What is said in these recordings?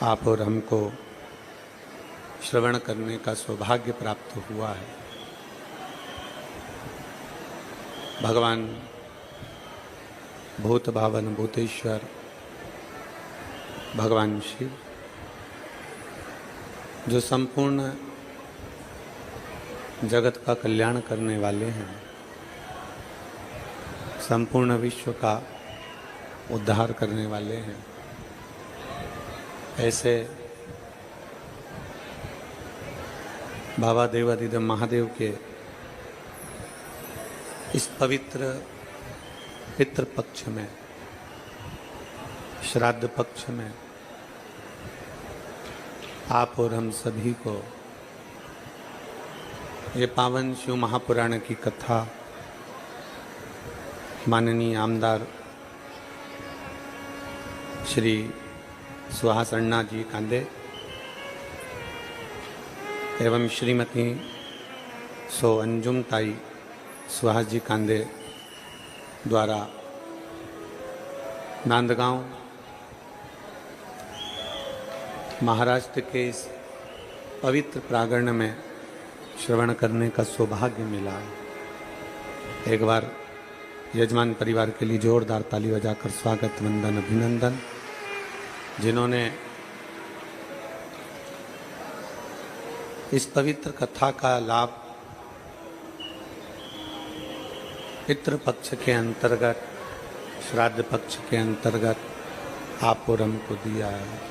आप और हमको श्रवण करने का सौभाग्य प्राप्त हुआ है। भगवान भूत भावन भूतेश्वर भगवान शिव जो संपूर्ण जगत का कल्याण करने वाले हैं, संपूर्ण विश्व का उद्धार करने वाले हैं, ऐसे बाबा देवादिदेव महादेव के इस पवित्र पितृपक्ष में, श्राद्ध पक्ष में आप और हम सभी को ये पावन शिव महापुराण की कथा माननीय आमदार श्री सुहास अन्ना जी कांदे एवं श्रीमती सो अंजुम ताई सुहास जी कांदे द्वारा नांदगांव महाराष्ट्र के इस पवित्र प्रांगण में श्रवण करने का सौभाग्य मिला है। एक बार यजमान परिवार के लिए जोरदार ताली बजाकर स्वागत वंदन अभिनंदन। जिन्होंने इस पवित्र कथा का लाभ पितृपक्ष के अंतर्गत, श्राद्ध पक्ष के अंतर्गत आप और हमको दिया है।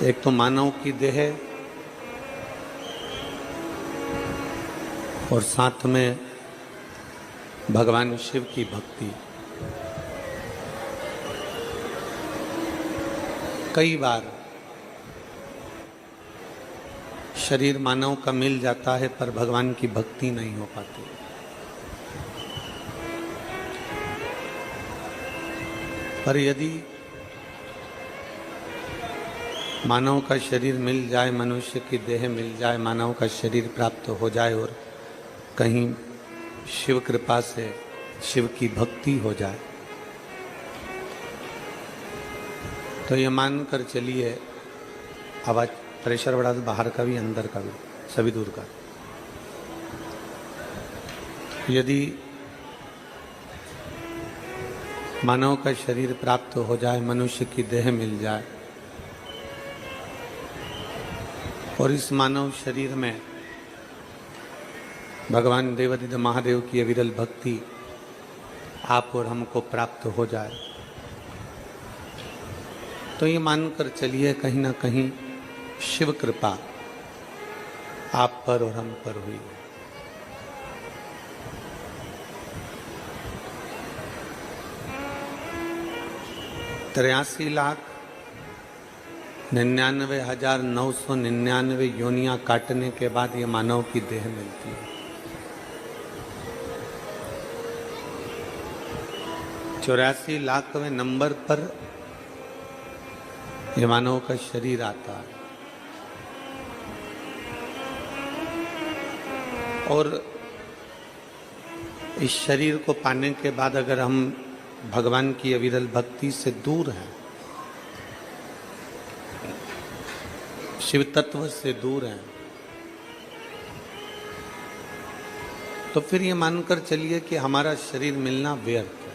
एक तो मानव की देह और साथ में भगवान शिव की भक्ति। कई बार शरीर मानव का मिल जाता है पर भगवान की भक्ति नहीं हो पाती। पर यदि मानव का शरीर मिल जाए, मनुष्य की देह मिल जाए, मानव का शरीर प्राप्त हो जाए और कहीं शिव कृपा से शिव की भक्ति हो जाए, तो ये मान कर चलिए, आवाज प्रेशर बढ़ा, बाहर का भी अंदर का भी सभी दूर का। यदि मानव का शरीर प्राप्त हो जाए, मनुष्य की देह मिल जाए और इस मानव शरीर में भगवान देवादिदेव महादेव की अविरल भक्ति आप और हमको प्राप्त हो जाए, तो ये मानकर चलिए कहीं ना कहीं शिव कृपा आप पर और हम पर हुई। तिरासी लाख 99,999 योनियां काटने के बाद ये मानव की देह मिलती है। 84 लाखवें नंबर पर ये मानव का शरीर आता है और इस शरीर को पाने के बाद अगर हम भगवान की अविरल भक्ति से दूर हैं, शिव तत्व से दूर हैं, तो फिर ये मानकर चलिए कि हमारा शरीर मिलना व्यर्थ है,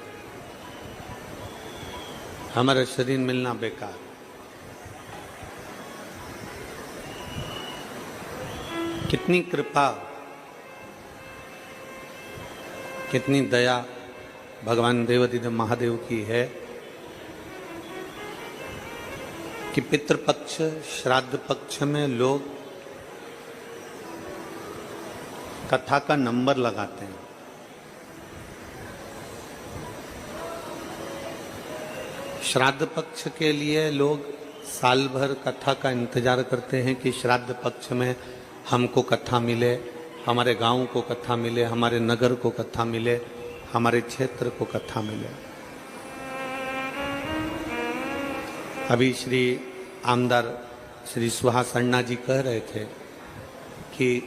हमारा शरीर मिलना बेकार। कितनी कृपा, कितनी दया भगवान देवादिदेव महादेव की है कि पितृपक्ष, श्राद्ध पक्ष में लोग कथा का नंबर लगाते हैं। श्राद्ध पक्ष के लिए लोग साल भर कथा का इंतजार करते हैं कि श्राद्ध पक्ष में हमको कथा मिले, हमारे गांव को कथा मिले, हमारे नगर को कथा मिले, हमारे क्षेत्र को कथा मिले। अभी श्री आमदार श्री सुहास अन्ना जी कह रहे थे कि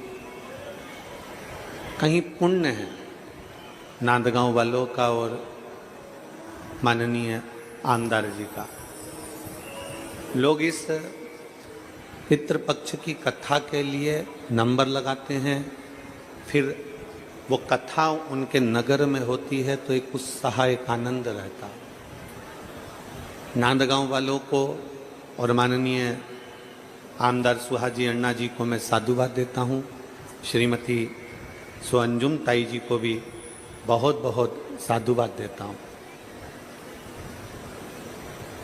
कहीं पुण्य है नांदगांव वालों का और माननीय आमदार जी का। लोग इस पितृपक्ष की कथा के लिए नंबर लगाते हैं, फिर वो कथा उनके नगर में होती है तो एक उत्साह, एक आनंद रहता। नांदगांव वालों को और माननीय आमदार सुहाजी अन्ना जी को मैं साधुवाद देता हूँ। श्रीमती सुअंजुम ताई जी को भी बहुत बहुत साधुवाद देता हूँ,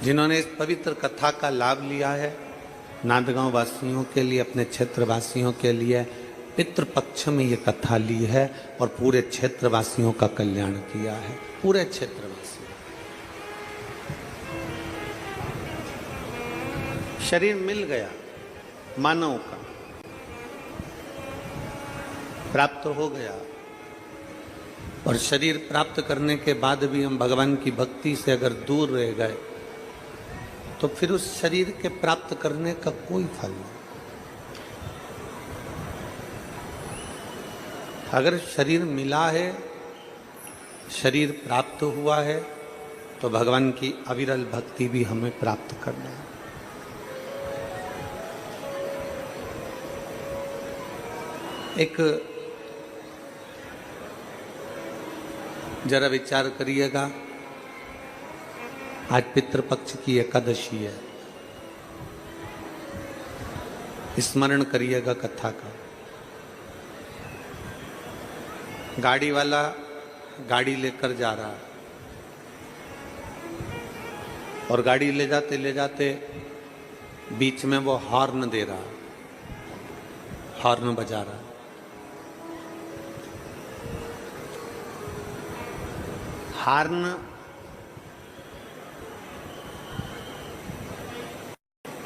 जिन्होंने इस पवित्र कथा का लाभ लिया है। नांदगांव वासियों के लिए, अपने क्षेत्र वासियों के लिए पितृपक्ष में ये कथा ली है और पूरे क्षेत्रवासियों का कल्याण किया है। पूरे क्षेत्रवासियों, शरीर मिल गया, मानव का प्राप्त हो गया, और शरीर प्राप्त करने के बाद भी हम भगवान की भक्ति से अगर दूर रह गए तो फिर उस शरीर के प्राप्त करने का कोई फल नहीं। अगर शरीर मिला है, शरीर प्राप्त हुआ है, तो भगवान की अविरल भक्ति भी हमें प्राप्त करना है। एक जरा विचार करिएगा, आज पितृपक्ष की एकादशी है, स्मरण करिएगा कथा का। गाड़ी वाला गाड़ी लेकर जा रहा है और गाड़ी ले जाते बीच में वो हॉर्न दे रहा, हॉर्न बजा रहा। हॉर्न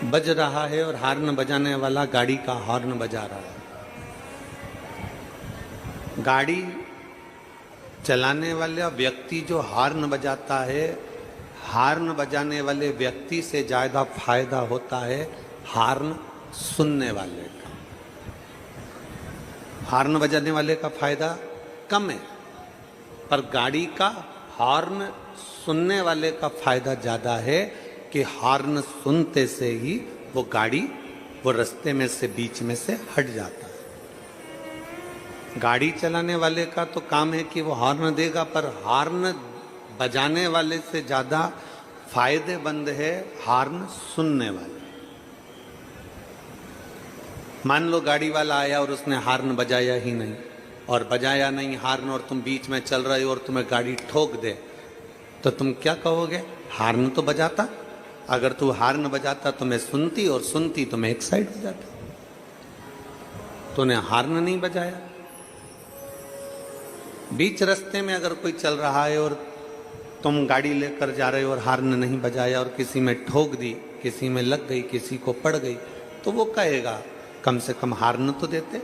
बज रहा है और हॉर्न बजाने वाला गाड़ी का हॉर्न बजा रहा है। गाड़ी चलाने वाला व्यक्ति जो हॉर्न बजाता है, हॉर्न बजाने वाले व्यक्ति से ज्यादा फायदा होता है हॉर्न सुनने वाले का। हॉर्न बजाने वाले का फायदा कम है, पर गाड़ी का हॉर्न सुनने वाले का फायदा ज्यादा है कि हॉर्न सुनते से ही वो गाड़ी वो रास्ते में से, बीच में से हट जाता है। गाड़ी चलाने वाले का तो काम है कि वो हॉर्न देगा, पर हॉर्न बजाने वाले से ज्यादा फायदेमंद है हॉर्न सुनने वाले। मान लो गाड़ी वाला आया और उसने हॉर्न बजाया ही नहीं, और बजाया नहीं हॉर्न, और तुम बीच में चल रहे हो और तुम्हें गाड़ी ठोक दे, तो तुम क्या कहोगे? हॉर्न तो बजाता, अगर तू हॉर्न बजाता तो मैं सुनती, और सुनती तो मैं एक साइड हो जाता। तूने हॉर्न नहीं बजाया। बीच रास्ते में अगर कोई चल रहा है और तुम गाड़ी लेकर जा रहे हो और हॉर्न नहीं बजाया और किसी में ठोक दी, किसी में लग गई, किसी को पड़ गई, तो वो कहेगा कम से कम हॉर्न तो देते।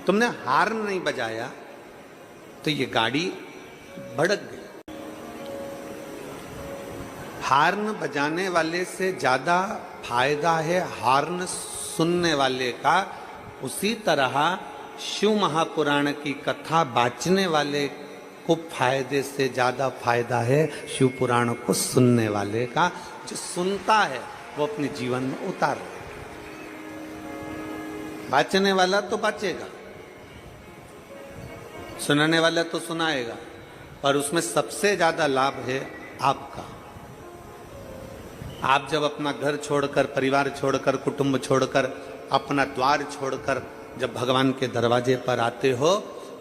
तुमने हॉर्न नहीं बजाया तो ये गाड़ी भड़क गई। हॉर्न बजाने वाले से ज्यादा फायदा है हॉर्न सुनने वाले का। उसी तरह शिव महापुराण की कथा बांचने वाले को फायदे से ज्यादा फायदा है शिव पुराण को सुनने वाले का। जो सुनता है वो अपने जीवन में उतार। बांचने वाला तो बांचेगा, सुनाने वाला तो सुनाएगा, पर उसमें सबसे ज्यादा लाभ है आपका। आप जब अपना घर छोड़कर, परिवार छोड़कर, कुटुंब छोड़कर, अपना द्वार छोड़कर जब भगवान के दरवाजे पर आते हो,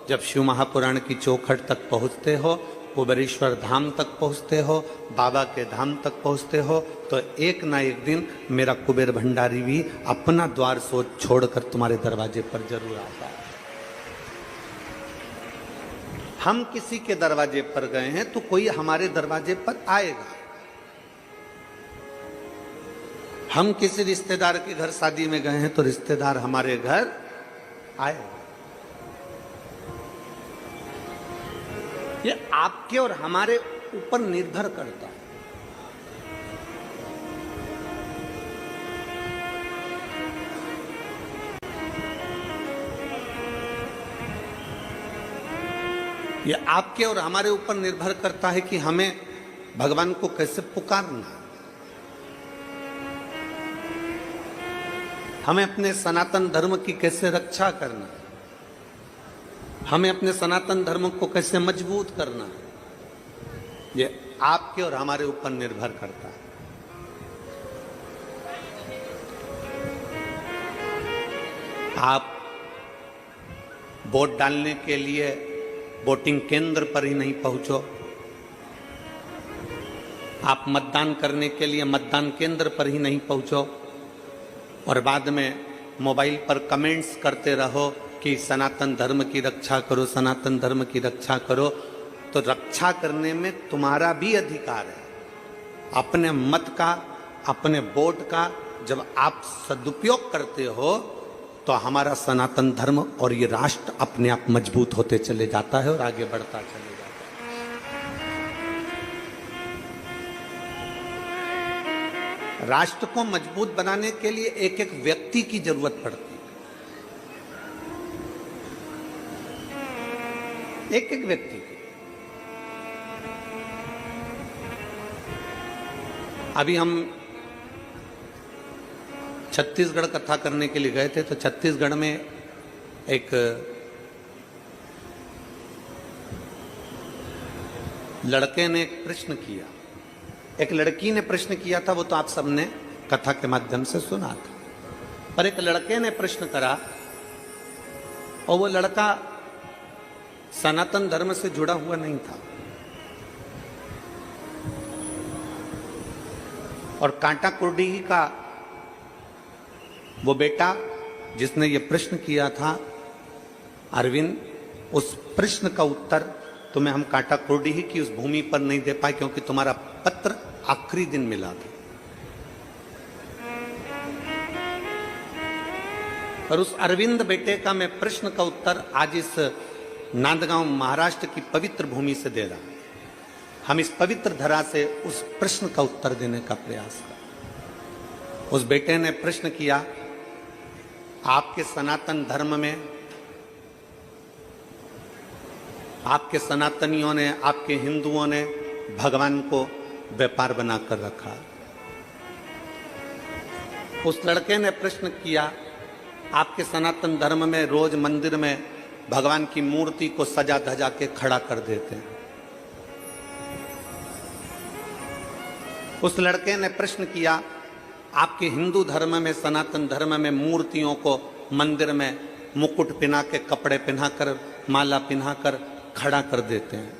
जब शिव महापुराण की चौखट तक पहुंचते हो, कुबेरेश्वर धाम तक पहुंचते हो, बाबा के धाम तक पहुंचते हो, तो एक ना एक दिन मेरा कुबेर भंडारी भी अपना द्वार छोड़कर तुम्हारे दरवाजे पर जरूर आता है। हम किसी के दरवाजे पर गए हैं तो कोई हमारे दरवाजे पर आएगा। हम किसी रिश्तेदार के घर शादी में गए हैं तो रिश्तेदार हमारे घर आएगा। ये आपके और हमारे ऊपर निर्भर करता है। ये आपके और हमारे ऊपर निर्भर करता है कि हमें भगवान को कैसे पुकारना, हमें अपने सनातन धर्म की कैसे रक्षा करना, हमें अपने सनातन धर्म को कैसे मजबूत करना, ये आपके और हमारे ऊपर निर्भर करता है। आप वोट डालने के लिए वोटिंग केंद्र पर ही नहीं पहुंचो, आप मतदान करने के लिए मतदान केंद्र पर ही नहीं पहुंचो और बाद में मोबाइल पर कमेंट्स करते रहो कि सनातन धर्म की रक्षा करो, सनातन धर्म की रक्षा करो। तो रक्षा करने में तुम्हारा भी अधिकार है। अपने मत का, अपने वोट का जब आप सदुपयोग करते हो तो हमारा सनातन धर्म और ये राष्ट्र अपने आप मजबूत होते चले जाता है और आगे बढ़ता चले जाता है। राष्ट्र को मजबूत बनाने के लिए एक एक व्यक्ति की जरूरत पड़ती है, एक एक व्यक्ति की। अभी हम छत्तीसगढ़ कथा करने के लिए गए थे, तो छत्तीसगढ़ में एक लड़के ने एक प्रश्न किया, एक लड़की ने प्रश्न किया था, वो तो आप सबने कथा के माध्यम से सुना था। पर एक लड़के ने प्रश्न करा और वो लड़का सनातन धर्म से जुड़ा हुआ नहीं था और कांटा कुर्डी का वो बेटा जिसने ये प्रश्न किया था, अरविंद, उस प्रश्न का उत्तर तुम्हें हम कांटा कुर्डी की उस भूमि पर नहीं दे पाए क्योंकि तुम्हारा पत्र आखिरी दिन मिला था। और उस अरविंद बेटे का मैं प्रश्न का उत्तर आज इस नांदगांव महाराष्ट्र की पवित्र भूमि से दे रहा हूं। हम इस पवित्र धरा से उस प्रश्न का उत्तर देने का प्रयास करें। उस बेटे ने प्रश्न किया, आपके सनातन धर्म में, आपके सनातनियों ने, आपके हिंदुओं ने भगवान को व्यापार बनाकर रखा। उस लड़के ने प्रश्न किया, आपके सनातन धर्म में रोज मंदिर में भगवान की मूर्ति को सजा धजा के खड़ा कर देते हैं। उस लड़के ने प्रश्न किया, आपके हिंदू धर्म में, सनातन धर्म में मूर्तियों को मंदिर में मुकुट पहना के, कपड़े पहनाकर, माला पहनाकर खड़ा कर देते हैं।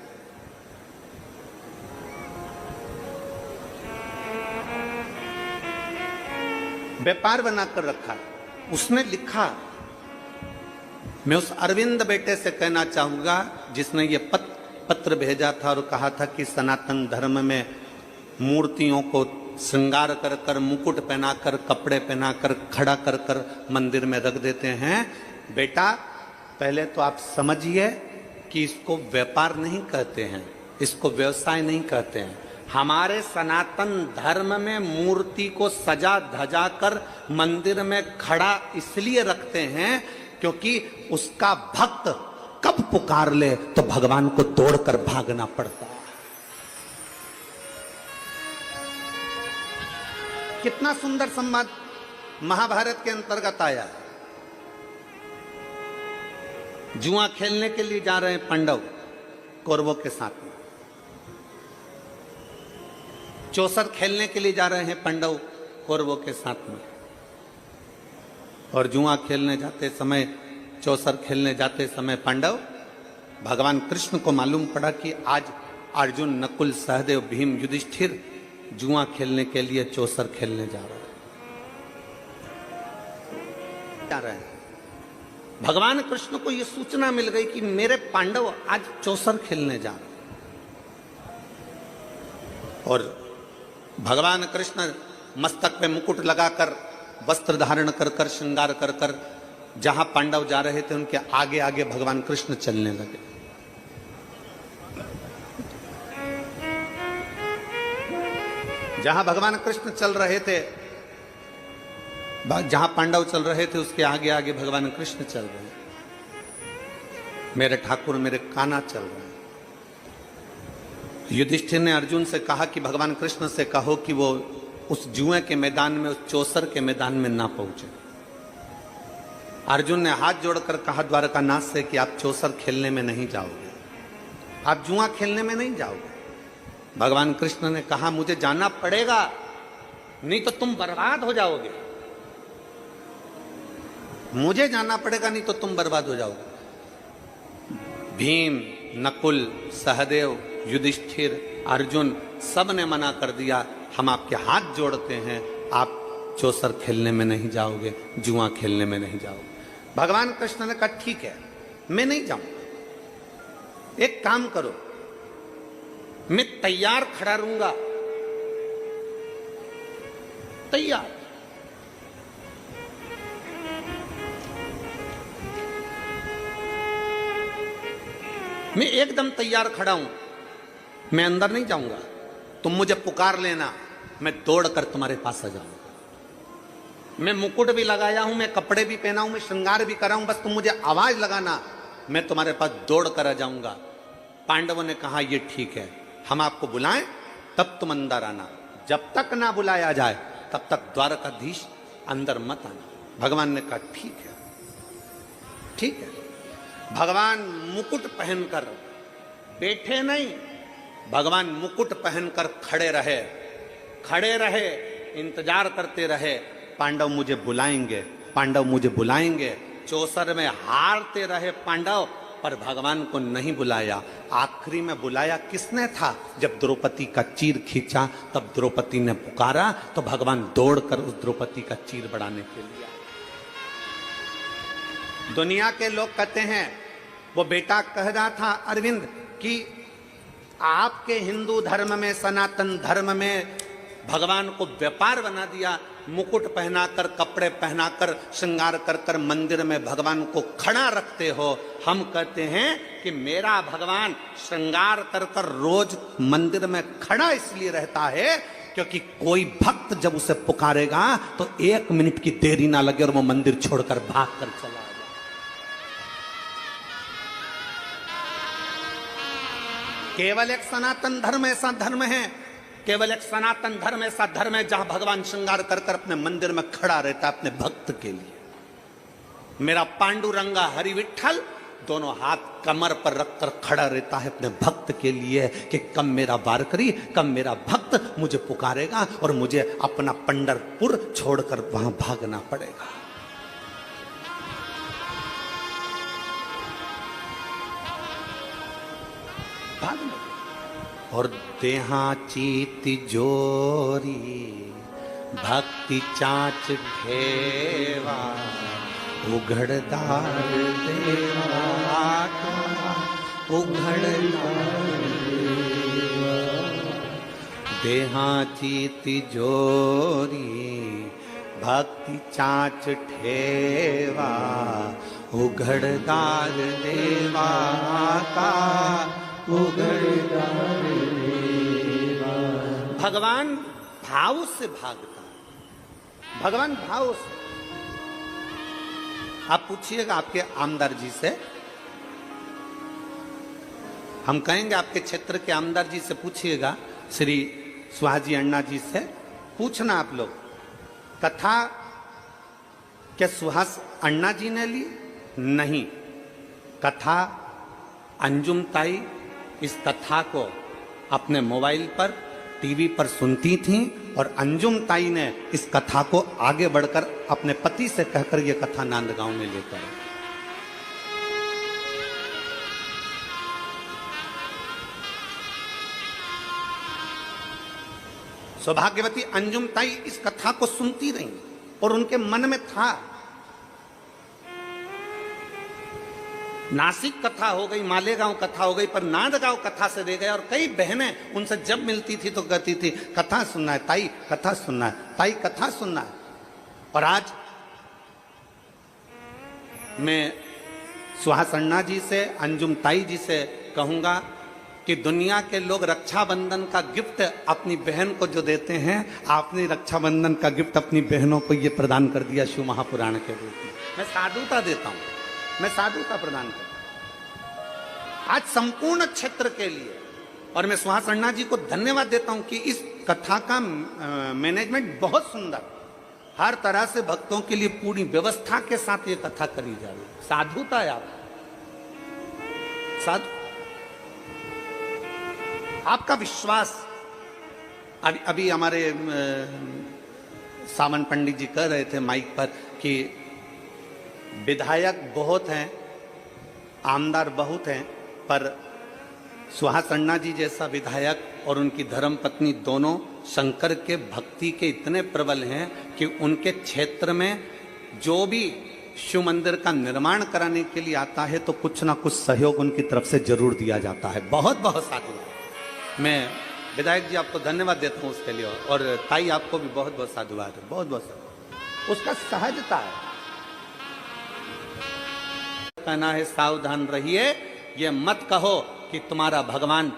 व्यापार बनाकर रखा। उसने लिखा, मैं उस अरविंद बेटे से कहना चाहूंगा जिसने ये पत्र भेजा था और कहा था कि सनातन धर्म में मूर्तियों को श्रृंगार कर कर, मुकुट पहनाकर, कपड़े पहनाकर, खड़ा कर कर मंदिर में रख देते हैं। बेटा, पहले तो आप समझिए कि इसको व्यापार नहीं कहते हैं, इसको व्यवसाय नहीं कहते हैं। हमारे सनातन धर्म में मूर्ति को सजा धजा कर मंदिर में खड़ा इसलिए रखते हैं क्योंकि उसका भक्त कब पुकार ले तो भगवान को तोड़कर भागना पड़ता है। कितना सुंदर संवाद महाभारत के अंतर्गत आया। जुआ खेलने के लिए जा रहे हैं पांडव कौरवों के साथ में, चौसर खेलने के लिए जा रहे हैं पांडव कौरवों के साथ में। और जुआ खेलने जाते समय, चौसर खेलने जाते समय पांडव, भगवान कृष्ण को मालूम पड़ा कि आज अर्जुन, नकुल, सहदेव, भीम, युधिष्ठिर जुआ खेलने के लिए चौसर खेलने जा रहे हैं। भगवान कृष्ण को यह सूचना मिल गई कि मेरे पांडव आज चौसर खेलने जा रहे हैं। और भगवान कृष्ण मस्तक पे मुकुट लगाकर, वस्त्र धारण कर कर, श्रृंगार कर कर जहां पांडव जा रहे थे उनके आगे आगे भगवान कृष्ण चलने लगे। जहां भगवान कृष्ण चल रहे थे, जहां पांडव चल रहे थे उसके आगे आगे भगवान कृष्ण चल रहे हैं। मेरे ठाकुर, मेरे कान्हा चल रहे हैं। युधिष्ठिर ने अर्जुन से कहा कि भगवान कृष्ण से कहो कि वो उस जुए के मैदान में, उस चौसर के मैदान में ना पहुंचे। अर्जुन ने हाथ जोड़कर कहा द्वारकानाथ से कि आप चौसर खेलने में नहीं जाओगे, आप जुआ खेलने में नहीं जाओगे। भगवान कृष्ण ने कहा मुझे जाना पड़ेगा, नहीं तो तुम बर्बाद हो जाओगे, मुझे जाना पड़ेगा, नहीं तो तुम बर्बाद हो जाओगे। भीम, नकुल, सहदेव, युधिष्ठिर, अर्जुन सब ने मना कर दिया, हम आपके हाथ जोड़ते हैं, आप चौसर खेलने में नहीं जाओगे, जुआ खेलने में नहीं जाओगे। भगवान कृष्ण ने कहा ठीक है, मैं नहीं जाऊंगा। एक काम करो, मैं तैयार खड़ा रहूंगा, तैयार। मैं एकदम तैयार खड़ा हूं, मैं अंदर नहीं जाऊंगा, तुम मुझे पुकार लेना, मैं दौड़कर तुम्हारे पास आ जाऊंगा। मैं मुकुट भी लगाया हूं, मैं कपड़े भी पहना हूं, मैं श्रृंगार भी करा हूं, बस तुम मुझे आवाज लगाना, मैं तुम्हारे पास दौड़ कर आ जाऊंगा। पांडवों ने कहा ये ठीक है, हम आपको बुलाएं तब तुम अंदर आना, जब तक ना बुलाया जाए तब तक द्वारकाधीश अंदर मत आना। भगवान ने कहा ठीक है, ठीक है। भगवान मुकुट पहनकर बैठे नहीं, भगवान मुकुट पहनकर खड़े रहे, खड़े रहे, इंतजार करते रहे, पांडव मुझे बुलाएंगे, पांडव मुझे बुलाएंगे। चौसर में हारते रहे पांडव, पर भगवान को नहीं बुलाया। आखिरी में बुलाया किसने था? जब द्रौपदी का चीर खींचा तब द्रौपदी ने पुकारा तो भगवान दौड़कर उस द्रौपदी का चीर बढ़ाने के लिए आए। दुनिया के लोग कहते हैं, वो बेटा कह रहा था अरविंद कि आपके हिंदू धर्म में, सनातन धर्म में भगवान को व्यापार बना दिया, मुकुट पहनाकर, कपड़े पहनाकर, श्रृंगार कर कर मंदिर में भगवान को खड़ा रखते हो। हम कहते हैं कि मेरा भगवान श्रृंगार कर कर रोज मंदिर में खड़ा इसलिए रहता है क्योंकि कोई भक्त जब उसे पुकारेगा तो 1 मिनट की देरी ना लगे और वो मंदिर छोड़कर भाग कर चला जाए। केवल एक सनातन धर्म ऐसा धर्म है, केवल एक सनातन धर्म ऐसा धर्म है जहां भगवान श्रृंगार कर कर अपने मंदिर में खड़ा रहता है अपने भक्त के लिए। मेरा पांडुरंगा हरि विठल दोनों हाथ कमर पर रखकर खड़ा रहता है अपने भक्त के लिए कि कब मेरा वारकरी, कब मेरा भक्त मुझे पुकारेगा और मुझे अपना पंढरपुर छोड़कर वहां भागना पड़ेगा। भागना और देहाची तिजोरी भक्ति चाच घेवा उघड़दार देवा उघड़दार देहाची तिजोरी भक्ति चाच ठेवा उघड़दार देवा का भगवान भाव से भागता है, भगवान भाव से। आप पूछिएगा आपके आमदार जी से, हम कहेंगे आपके क्षेत्र के आमदार जी से पूछिएगा, श्री सुहाजी अण्णा जी से पूछना आप लोग, कथा क्या सुहास अण्णा जी ने ली? नहीं, कथा अंजुम ताई इस कथा को अपने मोबाइल पर, टीवी पर सुनती थीं और अंजुम ताई ने इस कथा को आगे बढ़कर अपने पति से कहकर यह कथा नांदगांव में लेकर। सौभाग्यवती अंजुम ताई इस कथा को सुनती रही और उनके मन में था। नासिक कथा हो गई, मालेगांव कथा हो गई, पर नांदगांव कथा से दे गए। और कई बहनें उनसे जब मिलती थी तो कहती थी कथा सुनना है ताई, कथा सुनना है ताई, कथा सुनना है। और आज मैं सुहास अण्णा जी से, अंजुम ताई जी से कहूंगा कि दुनिया के लोग रक्षाबंधन का गिफ्ट अपनी बहन को जो देते हैं, आपने रक्षाबंधन का गिफ्ट अपनी बहनों को ये प्रदान कर दिया शिव महापुराण के रूप में। मैं साधुता देता हूं, मैं साधुता प्रदान करता हूं। आज संपूर्ण क्षेत्र के लिए और मैं सुहास अन्ना जी को धन्यवाद देता हूं कि इस कथा का मैनेजमेंट बहुत सुंदर, हर तरह से भक्तों के लिए पूरी व्यवस्था के साथ ये कथा करी जा रही है। साधुता है आप, साधु आपका विश्वास। अभी हमारे सावन पंडित जी कह रहे थे माइक पर कि विधायक बहुत हैं, आमदार बहुत हैं, पर सुहास अन्ना जी जैसा विधायक और उनकी धर्म पत्नी दोनों शंकर के भक्ति के इतने प्रबल हैं कि उनके क्षेत्र में जो भी शिव मंदिर का निर्माण कराने के लिए आता है तो कुछ ना कुछ सहयोग उनकी तरफ से जरूर दिया जाता है। बहुत बहुत साधुवाद। मैं विधायक जी आपको धन्यवाद देता हूं उसके लिए, और ताई आपको भी बहुत बहुत साधुवाद है, बहुत बहुत साधुवाद। उसका सहजता है, कहना है सावधान रहिए, ये मत कहो कि तुम्हारा भगवान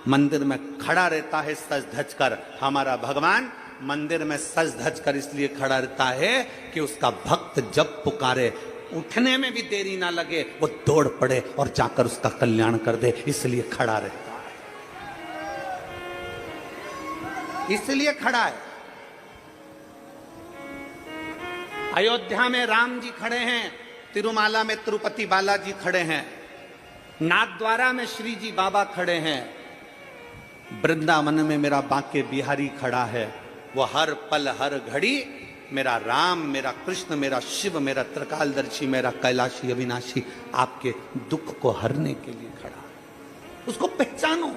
मंदिर में खड़ा रहता है सज धज कर। हमारा भगवान मंदिर में सज धज कर इसलिए खड़ा रहता है कि उसका भक्त जब पुकारे उठने में भी देरी ना लगे, वो दौड़ पड़े और जाकर उसका कल्याण कर दे, इसलिए खड़ा रहता है, इसलिए खड़ा है। अयोध्या में राम जी खड़े हैं, तिरुमाला में तिरुपति बालाजी खड़े हैं, नाथद्वारा में श्री जी बाबा खड़े हैं, वृंदावन में मेरा बांके बिहारी खड़ा है। वो हर पल हर घड़ी मेरा राम, मेरा कृष्ण, मेरा शिव, मेरा त्रिकालदर्शी, मेरा कैलाशी अविनाशी आपके दुख को हरने के लिए खड़ा है। उसको पहचानो।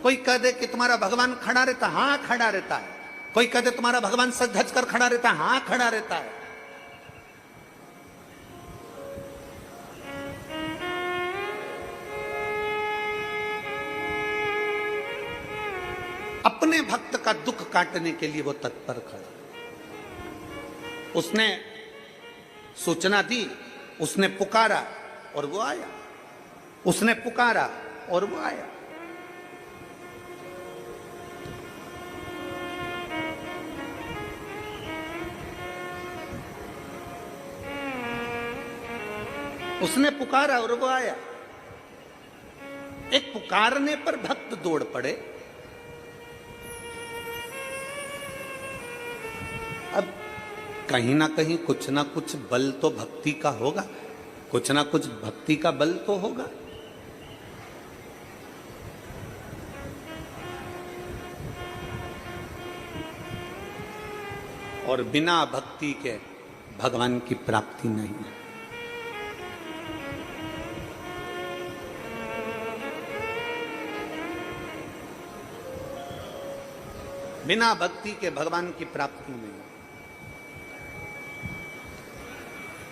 कोई कह दे कि तुम्हारा भगवान खड़ा रहता, हाँ खड़ा रहता है। कोई कह दे तुम्हारा भगवान सज धज कर खड़ा रहता है, हाँ खड़ा रहता है। अपने भक्त का दुख काटने के लिए वो तत्पर खड़ा। उसने सूचना दी, उसने पुकारा और वो आया, उसने पुकारा और वो आया। उसने पुकारा और वो आया। एक पुकारने पर भक्त दौड़ पड़े। अब कहीं ना कहीं कुछ ना कुछ बल तो भक्ति का होगा, कुछ ना कुछ भक्ति का बल तो होगा। और बिना भक्ति के भगवान की प्राप्ति नहीं है। बिना भक्ति के भगवान की प्राप्ति नहीं।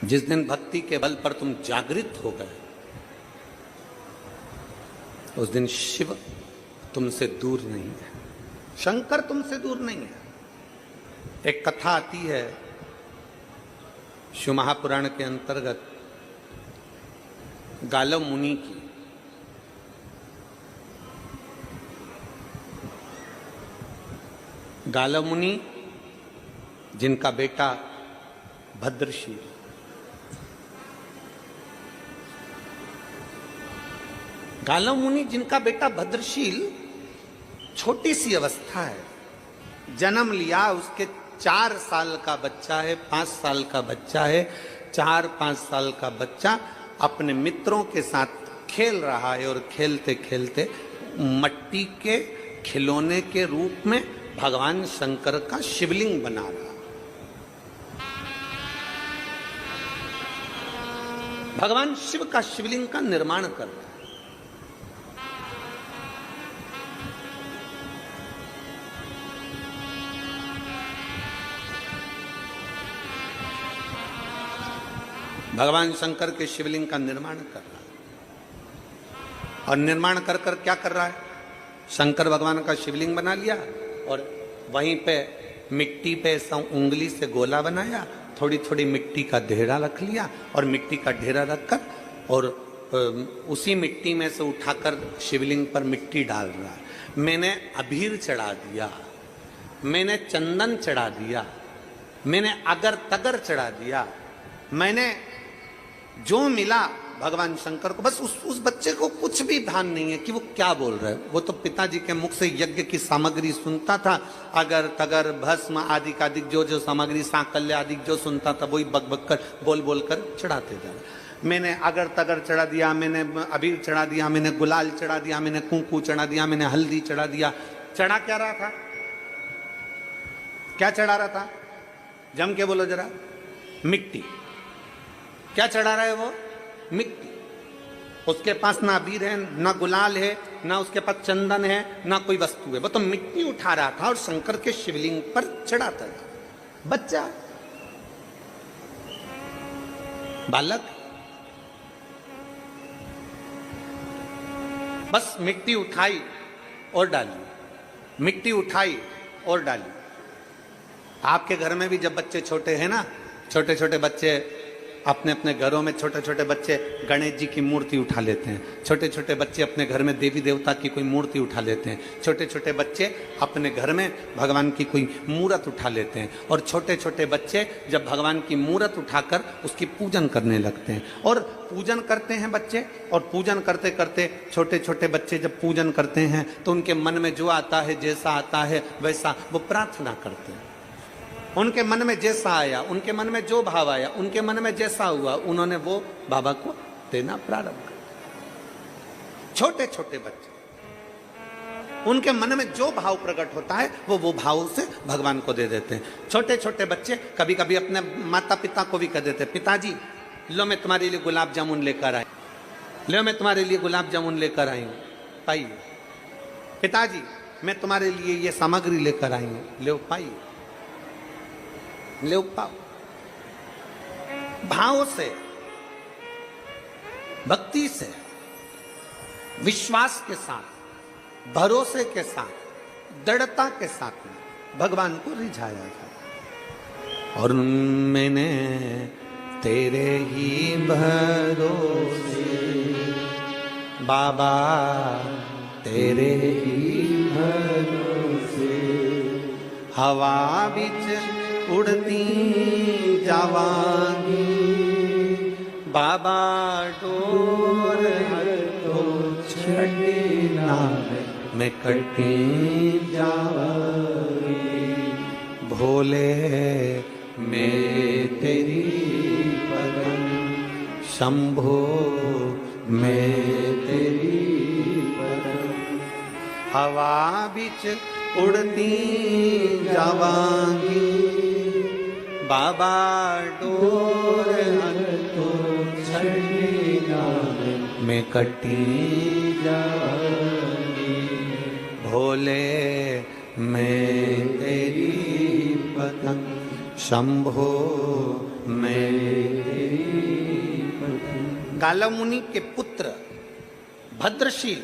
जिस दिन भक्ति के बल पर तुम जागृत हो गए, उस दिन शिव तुमसे दूर नहीं है, शंकर तुमसे दूर नहीं है। एक कथा आती है शिव महापुराण के अंतर्गत गालव मुनि की। गालव मुनि जिनका बेटा भद्रशील, गालव मुनि जिनका बेटा भद्रशील छोटी सी अवस्था है, जन्म लिया, उसके 4 साल का बच्चा है, 5 साल का बच्चा है। 4-5 साल का बच्चा अपने मित्रों के साथ खेल रहा है और खेलते खेलते मट्टी के खिलौने के रूप में भगवान शंकर का शिवलिंग बना रहा। भगवान शिव का शिवलिंग का निर्माण कर रहा है। भगवान शंकर के शिवलिंग का निर्माण कर रहा है। और निर्माण कर कर क्या कर रहा है? शंकर भगवान का शिवलिंग बना लिया और वहीं पे मिट्टी पे ऐसा उंगली से गोला बनाया, थोड़ी थोड़ी मिट्टी का ढेरा रख लिया और मिट्टी का ढेरा रखकर और उसी मिट्टी में से उठाकर शिवलिंग पर मिट्टी डाल रहा है। मैंने अबीर चढ़ा दिया, मैंने चंदन चढ़ा दिया, मैंने अगर तगर चढ़ा दिया, मैंने जो मिला भगवान शंकर को, बस उस बच्चे को कुछ भी ध्यान नहीं है कि वो क्या बोल रहा है। वो तो पिताजी के मुख से यज्ञ की सामग्री सुनता था, अगर तगर भस्म आदि आदि जो सामग्री सांकल्य आदि जो सुनता था वही बक बक कर बोल बोल कर चढ़ाते जा रहे। मैंने अगर तगर चढ़ा दिया, मैंने अबीर चढ़ा दिया, मैंने गुलाल चढ़ा दिया, मैंने कुंकू चढ़ा दिया, मैंने हल्दी चढ़ा दिया। चढ़ा क्या रहा था? क्या चढ़ा रहा था? जम के बोलो जरा। मिट्टी। क्या चढ़ा रहा है वो? मिट्टी। उसके पास ना अबीर है, ना गुलाल है, ना उसके पास चंदन है, ना कोई वस्तु है। वो तो मिट्टी उठा रहा था और शंकर के शिवलिंग पर चढ़ाता था। बच्चा, बालक, बस मिट्टी उठाई और डाली, मिट्टी उठाई और डाली। आपके घर में भी जब बच्चे छोटे हैं ना, छोटे छोटे बच्चे अपने अपने घरों में, छोटे छोटे बच्चे गणेश जी की मूर्ति उठा लेते हैं, छोटे छोटे बच्चे अपने घर में देवी देवता की कोई मूर्ति उठा लेते हैं, छोटे छोटे बच्चे अपने घर में भगवान की कोई मूर्त उठा लेते हैं। और छोटे छोटे बच्चे जब भगवान की मूर्त उठाकर उसकी पूजन करने लगते हैं, और पूजन करते हैं बच्चे, और पूजन करते करते छोटे छोटे बच्चे जब पूजन करते हैं तो उनके मन में जो आता है, जैसा आता है वैसा वो प्रार्थना करते हैं। उनके मन में जैसा आया, उनके मन में जो भाव आया, उनके मन में जैसा हुआ, उन्होंने वो बाबा को देना प्रारंभ कर दिया। छोटे छोटे बच्चे, उनके मन में जो भाव प्रकट होता है वो भाव से भगवान को दे देते हैं। छोटे छोटे बच्चे कभी कभी अपने माता पिता को भी कह देते हैं, पिताजी लो मैं तुम्हारे लिए गुलाब जामुन लेकर आई, लो मैं तुम्हारे लिए गुलाब जामुन लेकर आई हूँ, पाइए। पिताजी मैं तुम्हारे लिए ये सामग्री लेकर आई हूँ, लो पाइए, ले पाओ। भाव से, भक्ति से, विश्वास के साथ, भरोसे के साथ, दृढ़ता के साथ में भगवान को रिझाया था। और मैंने तेरे ही भरोसे बाबा, तेरे ही भरोसे हवा बिच उड़ती जावांगी, बाबा डोर तो छड़ी ना मैं कटी जावांगी, भोले मैं तेरी पदम, शंभो मैं तेरी पदम, हवा बिच उड़ती जावांगी, बाबा डोर तो छड़ी मैं कटी जाऊंगी, भोले मैं तेरी पतंग, शंभो मैं तेरी पतंग। गालव मुनि के पुत्र भद्रशील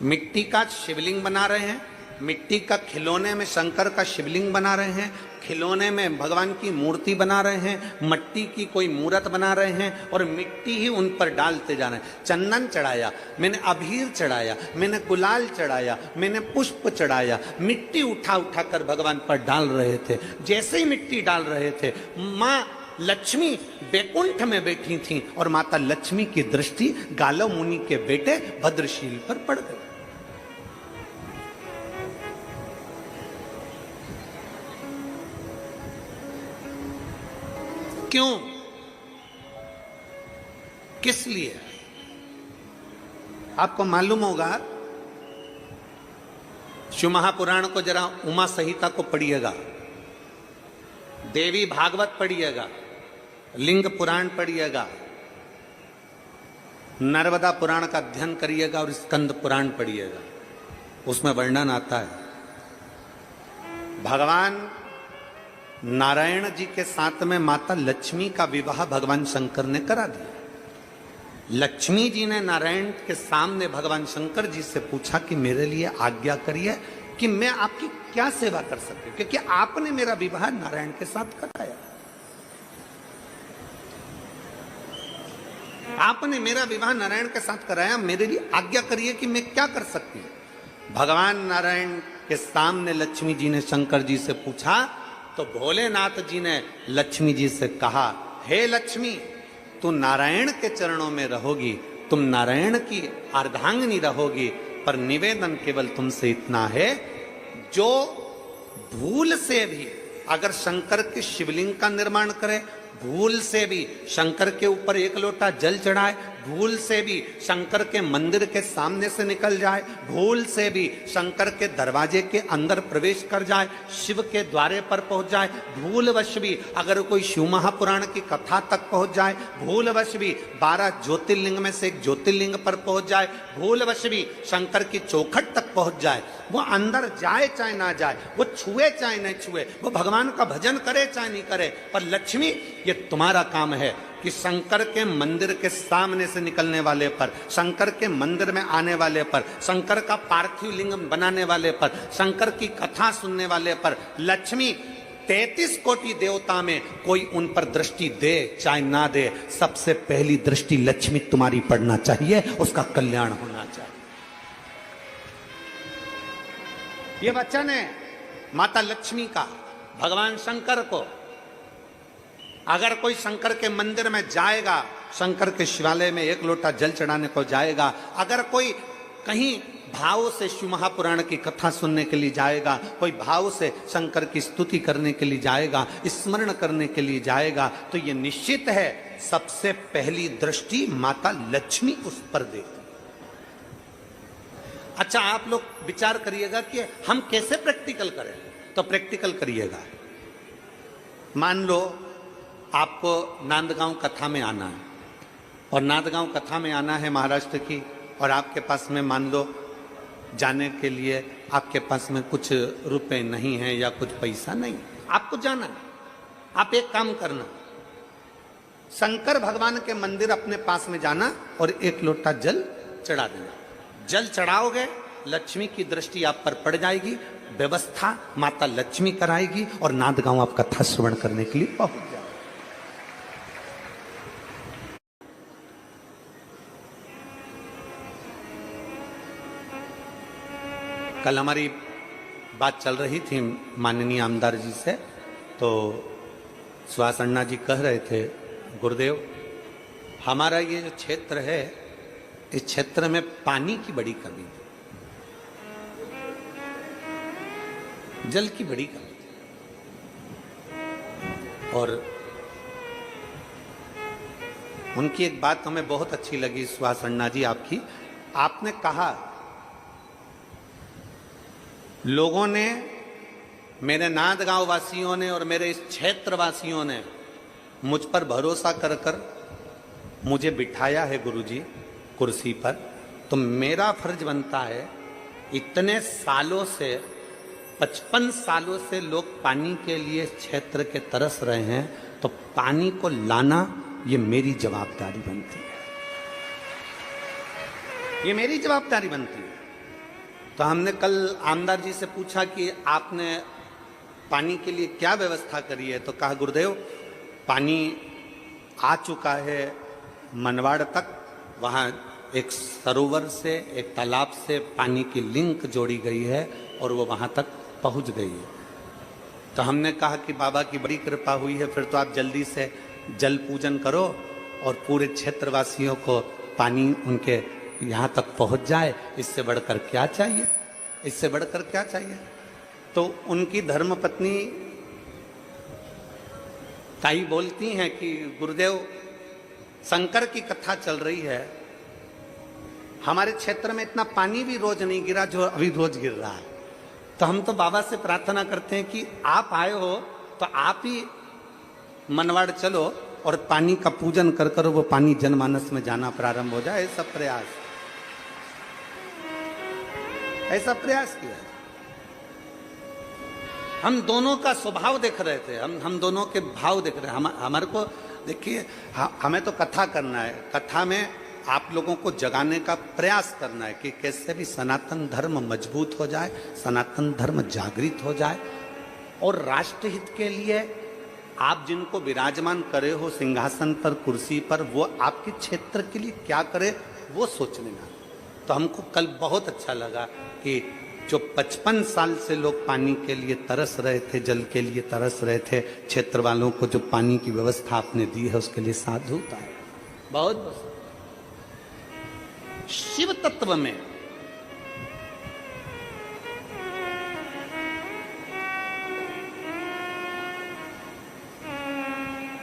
मिट्टी का शिवलिंग बना रहे हैं, मिट्टी का खिलौने में शंकर का शिवलिंग बना रहे हैं, खिलौने में भगवान की मूर्ति बना रहे हैं, मट्टी की कोई मूर्त बना रहे हैं और मिट्टी ही उन पर डालते जा रहे हैं। चंदन चढ़ाया, मैंने अबीर चढ़ाया, मैंने गुलाल चढ़ाया, मैंने पुष्प चढ़ाया, मिट्टी उठा उठा कर भगवान पर डाल रहे थे। जैसे ही मिट्टी डाल रहे थे, माँ लक्ष्मी बैकुंठ में बैठी थी और माता लक्ष्मी की दृष्टि गालव मुनि के बेटे भद्रशील पर पड़ गई। क्यों? किस लिए? आपको मालूम होगा, शिव महापुराण को जरा उमा संहिता को पढ़िएगा, देवी भागवत पढ़िएगा, लिंग पुराण पढ़िएगा, नर्मदा पुराण का अध्ययन करिएगा और स्कंद पुराण पढ़िएगा। उसमें वर्णन आता है भगवान नारायण जी के साथ में माता लक्ष्मी का विवाह भगवान शंकर ने करा दिया। लक्ष्मी जी ने नारायण के सामने भगवान शंकर जी से पूछा कि मेरे लिए आज्ञा करिए कि मैं आपकी क्या सेवा कर सकती, क्योंकि आपने मेरा विवाह नारायण के साथ कराया, आपने मेरा विवाह नारायण के साथ कराया, मेरे लिए आज्ञा करिए कि मैं क्या कर सकती हूं। भगवान नारायण के सामने लक्ष्मी जी ने शंकर जी से पूछा तो भोलेनाथ जी ने लक्ष्मी जी से कहा, हे लक्ष्मी, तू नारायण के चरणों में रहोगी, तुम नारायण की अर्धांगिनी रहोगी, पर निवेदन केवल तुमसे इतना है, जो भूल से भी अगर शंकर के शिवलिंग का निर्माण करे, भूल से भी शंकर के ऊपर एक लोटा जल चढ़ाए, भूल से भी शंकर के मंदिर के सामने से निकल जाए, भूल से भी शंकर के दरवाजे के अंदर प्रवेश कर जाए, शिव के द्वारे पर पहुंच जाए, भूलवश भी अगर कोई शिव महापुराण की कथा तक पहुंच जाए, भूलवश भी 12 ज्योतिर्लिंग में से एक ज्योतिर्लिंग पर पहुंच जाए, भूलवश भी शंकर की चौखट तक पहुंच जाए, वो अंदर जाए चाहे ना जाए, वो छुए चाहे नहीं छुए, वो भगवान का भजन करे चाहे नहीं करे, पर लक्ष्मी ये तुम्हारा काम है कि शंकर के मंदिर के सामने से निकलने वाले पर, शंकर के मंदिर में आने वाले पर, शंकर का पार्थिव लिंग बनाने वाले पर, शंकर की कथा सुनने वाले पर लक्ष्मी 33 कोटि देवता में कोई उन पर दृष्टि दे चाहे ना दे, सबसे पहली दृष्टि लक्ष्मी तुम्हारी पड़ना चाहिए, उसका कल्याण होना चाहिए। ये वचन है माता लक्ष्मी का भगवान शंकर को। अगर कोई शंकर के मंदिर में जाएगा, शंकर के शिवालय में एक लोटा जल चढ़ाने को जाएगा, अगर कोई कहीं भाव से शिव महापुराण की कथा सुनने के लिए जाएगा, कोई भाव से शंकर की स्तुति करने के लिए जाएगा, स्मरण करने के लिए जाएगा, तो ये निश्चित है सबसे पहली दृष्टि माता लक्ष्मी उस पर देगी। अच्छा, आप लोग विचार करिएगा कि हम कैसे प्रैक्टिकल करें, तो प्रैक्टिकल करिएगा। मान लो आपको नांदगांव कथा में आना है, और नांदगांव कथा में आना है महाराष्ट्र की, और आपके पास में मान लो जाने के लिए आपके पास में कुछ रुपए नहीं है या कुछ पैसा नहीं, आपको जाना है। आप एक काम करना, शंकर भगवान के मंदिर अपने पास में जाना और एक लोटा जल चढ़ा देना। जल चढ़ाओगे, लक्ष्मी की दृष्टि आप पर पड़ जाएगी, व्यवस्था माता लक्ष्मी कराएगी, और नांदगांव आप कथा श्रवण करने के लिए पहुंच जाए। कल हमारी बात चल रही थी माननीय आमदार जी से, तो सुहास अन्ना जी कह रहे थे, गुरुदेव हमारा ये जो क्षेत्र है, इस क्षेत्र में पानी की बड़ी कमी है, जल की बड़ी कमी है। और उनकी एक बात हमें बहुत अच्छी लगी सुहास अन्ना जी आपकी, आपने कहा लोगों ने, मेरे नांदगांव वासियों ने और मेरे इस क्षेत्र वासियों ने मुझ पर भरोसा कर कर मुझे बिठाया है गुरुजी कुर्सी पर, तो मेरा फर्ज बनता है, इतने सालों से 55 सालों से लोग पानी के लिए क्षेत्र के तरस रहे हैं, तो पानी को लाना ये मेरी जवाबदारी बनती है, ये मेरी जवाबदारी बनती है। तो हमने कल आमदार जी से पूछा कि आपने पानी के लिए क्या व्यवस्था करी है, तो कहा गुरुदेव पानी आ चुका है मनवाड़ तक, वहाँ एक सरोवर से, एक तालाब से पानी की लिंक जोड़ी गई है और वो वहाँ तक पहुँच गई है। तो हमने कहा कि बाबा की बड़ी कृपा हुई है, फिर तो आप जल्दी से जल पूजन करो और पूरे क्षेत्रवासियों को पानी उनके यहाँ तक पहुँच जाए, इससे बढ़कर क्या चाहिए, इससे बढ़कर क्या चाहिए। तो उनकी धर्मपत्नी ताई बोलती हैं कि गुरुदेव शंकर की कथा चल रही है, हमारे क्षेत्र में इतना पानी भी रोज नहीं गिरा जो अभी रोज गिर रहा है, तो हम तो बाबा से प्रार्थना करते हैं कि आप आए हो तो आप ही मनवाड़ चलो और पानी का पूजन कर कर वो पानी जनमानस में जाना प्रारंभ हो जाए। ऐसा प्रयास, ऐसा प्रयास किया। हम दोनों का स्वभाव देख रहे थे, हम दोनों के भाव देख रहे हैं। हमारे को देखिए, हमें तो कथा करना है, कथा में आप लोगों को जगाने का प्रयास करना है कि कैसे भी सनातन धर्म मजबूत हो जाए, सनातन धर्म जागृत हो जाए, और राष्ट्रहित के लिए आप जिनको विराजमान करे हो सिंहासन पर, कुर्सी पर, वो आपके क्षेत्र के लिए क्या करे वो सोचने में। तो हमको कल बहुत अच्छा लगा कि जो 55 साल से लोग पानी के लिए तरस रहे थे, जल के लिए तरस रहे थे, क्षेत्र वालों को जो पानी की व्यवस्था आपने दी है उसके लिए साधुता है। बहुत बहुत शिव तत्व में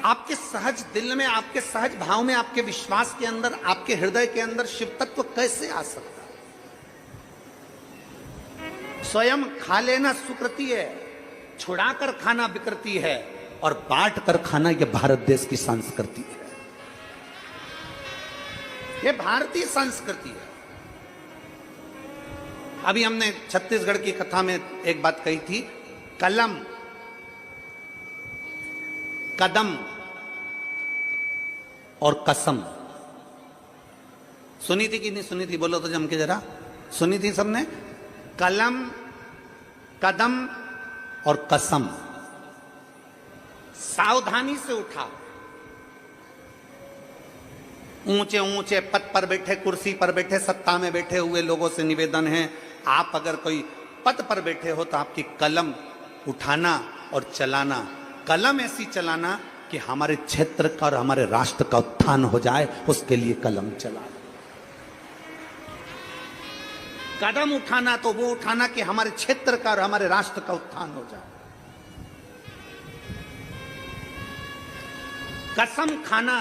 आपके सहज दिल में, आपके सहज भाव में, आपके विश्वास के अंदर, आपके हृदय के अंदर शिव तत्व कैसे आ सकता है? स्वयं खा लेना सुकृति है, छुड़ाकर खाना विकृति है, और बांट कर खाना यह भारत देश की संस्कृति है। यह भारतीय संस्कृति है। अभी हमने छत्तीसगढ़ की कथा में एक बात कही थी, कलम, कदम और कसम। सुनी थी कि नहीं सुनी थी? बोलो तो जम के जरा। सुनी थी सबने? कलम, कदम और कसम। सावधानी से उठाओ। ऊंचे ऊंचे पद पर बैठे, कुर्सी पर बैठे, सत्ता में बैठे हुए लोगों से निवेदन है, आप अगर कोई पद पर बैठे हो तो आपकी कलम उठाना और चलाना। कलम ऐसी चलाना कि हमारे क्षेत्र का और हमारे राष्ट्र का उत्थान हो जाए, उसके लिए कलम चलाना। कदम उठाना तो वो उठाना कि हमारे क्षेत्र का और हमारे राष्ट्र का उत्थान हो जाए। कसम खाना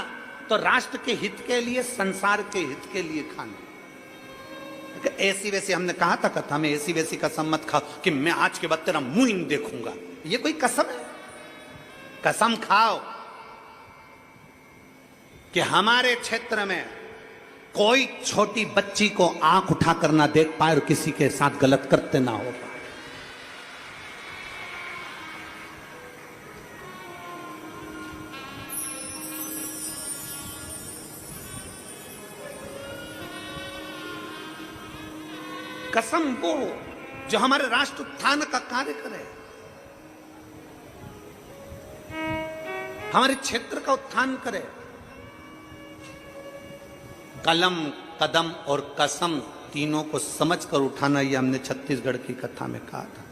तो राष्ट्र के हित के लिए, संसार के हित के लिए खाना। ऐसी वैसी, हमने कहा था कथा में, ऐसी वैसी कसम मत खाओ कि मैं आज के बाद तेरा मुंह ही नहीं देखूंगा। ये कोई कसम है? कसम खाओ कि हमारे क्षेत्र में कोई छोटी बच्ची को आंख उठाकर ना देख पाए और किसी के साथ गलत करते ना हो पाए। कसम वो जो हमारे राष्ट्र उत्थान का कार्य करे, हमारे क्षेत्र का उत्थान करे। कलम, कदम और कसम तीनों को समझकर उठाना, यह हमने छत्तीसगढ़ की कथा में कहा था।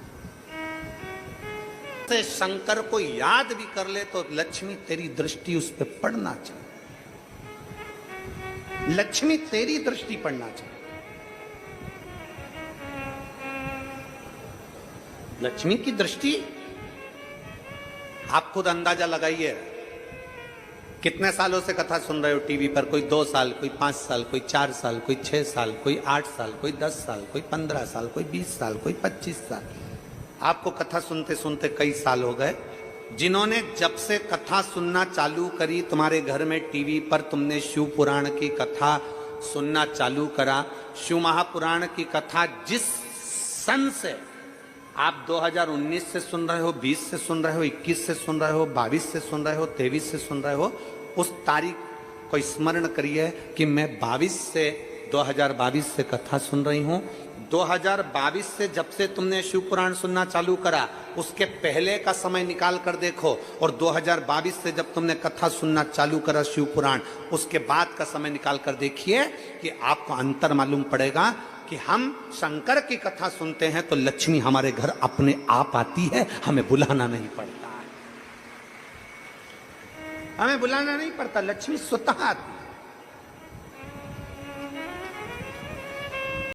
से शंकर को याद भी कर ले तो लक्ष्मी तेरी दृष्टि उस पर पड़ना चाहिए। लक्ष्मी तेरी दृष्टि पड़ना चाहिए। लक्ष्मी की दृष्टि आप खुद अंदाजा लगाइए। कितने सालों से कथा सुन रहे हो टीवी पर? कोई 2 साल, कोई 5 साल, कोई 4 साल, कोई 6 साल, कोई 8 साल, कोई 10 साल, कोई 15 साल, कोई 20 साल, कोई 25 साल। आपको कथा सुनते सुनते कई साल हो गए। जिन्होंने जब से कथा सुनना चालू करी, तुम्हारे घर में टीवी पर तुमने शिव पुराण की कथा सुनना चालू करा, शिव महापुराण की कथा जिस सन से आप 2019 से सुन रहे हो, 20 से सुन रहे हो, 21 से सुन रहे हो, 22 से सुन रहे हो, 23 से सुन रहे हो, उस तारीख को स्मरण करिए कि मैं 2022 से कथा सुन रही हूं। 2022 से जब से तुमने शिव पुराण सुनना चालू करा, उसके पहले का समय निकाल कर देखो, और 2022 से जब तुमने कथा सुनना चालू करा शिव पुराण, उसके बाद का समय निकाल कर देखिए कि आपको अंतर मालूम पड़ेगा कि हम शंकर की कथा सुनते हैं तो लक्ष्मी हमारे घर अपने आप आती है, हमें बुलाना नहीं पड़ता है। हमें बुलाना नहीं पड़ता, लक्ष्मी स्वतः आती है।